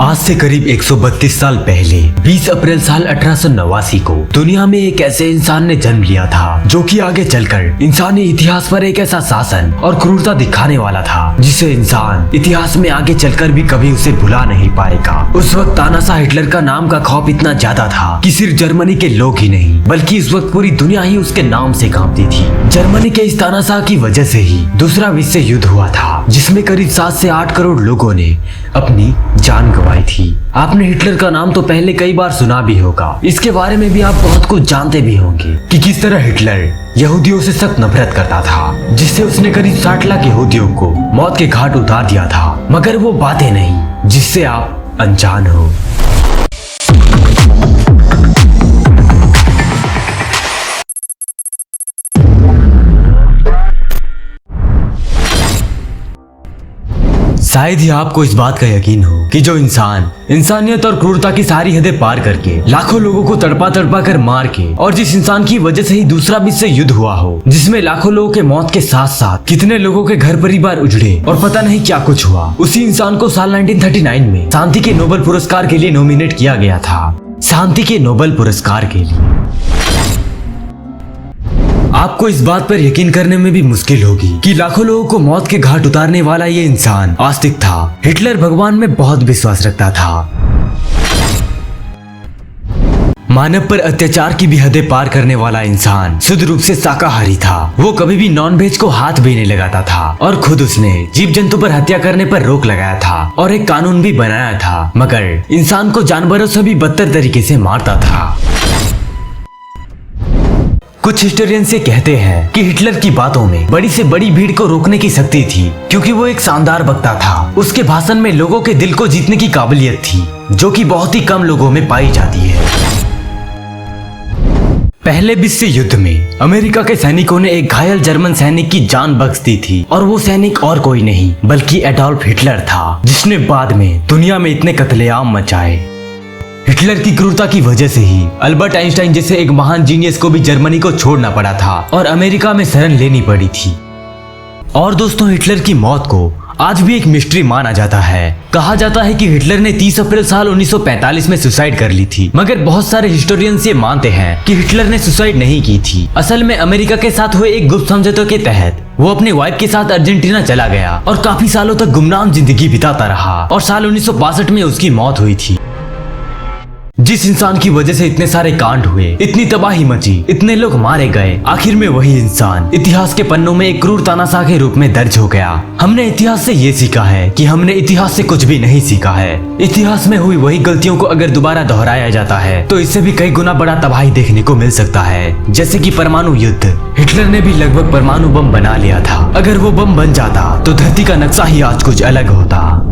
आज से करीब 132 साल पहले 20 अप्रैल साल 1889 को दुनिया में एक ऐसे इंसान ने जन्म लिया था जो कि आगे चलकर इंसानी इतिहास पर एक ऐसा शासन और क्रूरता दिखाने वाला था जिसे इंसान इतिहास में आगे चलकर भी कभी उसे भुला नहीं पाएगा। उस वक्त तानाशाह हिटलर का नाम का खौफ इतना ज्यादा था कि सिर्फ जर्मनी के लोग ही नहीं बल्कि इस वक्त पूरी दुनिया ही उसके नाम से कांपती थी। जर्मनी के इस तानाशाह की वजह से ही दूसरा विश्व युद्ध हुआ था जिसमें करीब 7 से 8 करोड़ लोगों ने अपनी जान गंवाई थी। आपने हिटलर का नाम तो पहले कई बार सुना भी होगा, इसके बारे में भी आप बहुत कुछ जानते भी होंगे कि किस तरह हिटलर यहूदियों से सख्त नफरत करता था, जिससे उसने करीब 60 लाख यहूदियों को मौत के घाट उतार दिया था। मगर वो बातें नहीं जिससे आप अनजान हो। शायद ही आपको इस बात का यकीन हो कि जो इंसान इंसानियत और क्रूरता की सारी हदें पार करके लाखों लोगों को तड़पा तड़पा कर मार के, और जिस इंसान की वजह से ही दूसरा विश्व युद्ध हुआ हो जिसमें लाखों लोगों के मौत के साथ साथ कितने लोगों के घर परिवार उजड़े और पता नहीं क्या कुछ हुआ, उसी इंसान को साल 1939 में शांति के नोबेल पुरस्कार के लिए नॉमिनेट किया गया था। शांति के नोबेल पुरस्कार के लिए आपको इस बात पर यकीन करने में भी मुश्किल होगी कि लाखों लोगों को मौत के घाट उतारने वाला ये इंसान आस्तिक था। हिटलर भगवान में बहुत विश्वास रखता था। मानव पर अत्याचार की भी हदें पार करने वाला इंसान शुद्ध रूप से शाकाहारी था। वो कभी भी नॉन वेज को हाथ भी नहीं लगाता था और खुद उसने जीव जंतु पर हत्या करने पर रोक लगाया था और एक कानून भी बनाया था, मगर इंसान को जानवरों से भी बदतर तरीके से मारता था। कुछ हिस्टोरियंस ये कहते हैं कि हिटलर की बातों में बड़ी से बड़ी भीड़ को रोकने की शक्ति थी, क्योंकि वो एक शानदार वक्ता था। उसके भाषण में लोगों के दिल को जीतने की काबिलियत थी जो कि बहुत ही कम लोगों में पाई जाती है। पहले विश्व युद्ध में अमेरिका के सैनिकों ने एक घायल जर्मन सैनिक की जान बख्श दी थी, और वो सैनिक और कोई नहीं बल्कि एडोल्फ हिटलर था, जिसने बाद में दुनिया में इतने कत्लेआम मचाए। हिटलर की क्रूरता की वजह से ही अल्बर्ट आइंस्टाइन जैसे एक महान जीनियस को भी जर्मनी को छोड़ना पड़ा था और अमेरिका में शरण लेनी पड़ी थी। और दोस्तों, हिटलर की मौत को आज भी एक मिस्ट्री माना जाता है। कहा जाता है कि हिटलर ने 30 अप्रैल साल 1945 में सुसाइड कर ली थी, मगर बहुत सारे हिस्टोरियंस ये मानते हैं कि हिटलर ने सुसाइड नहीं की थी। असल में अमेरिका के साथ हुए एक गुप्त समझौते के तहत वो अपनी वाइफ के साथ अर्जेंटीना चला गया और काफी सालों तक गुमनाम जिंदगी बिताता रहा, और साल 1962 में उसकी मौत हुई थी। जिस इंसान की वजह से इतने सारे कांड हुए, इतनी तबाही मची, इतने लोग मारे गए, आखिर में वही इंसान इतिहास के पन्नों में एक क्रूर तानाशाह के रूप में दर्ज हो गया। हमने इतिहास से ये सीखा है कि हमने इतिहास से कुछ भी नहीं सीखा है। इतिहास में हुई वही गलतियों को अगर दोबारा दोहराया जाता है तो इससे भी कई गुना बड़ा तबाही देखने को मिल सकता है, जैसे कि परमाणु युद्ध। हिटलर ने भी लगभग परमाणु बम बना लिया था। अगर वो बम बन जाता तो धरती का नक्शा ही आज कुछ अलग होता।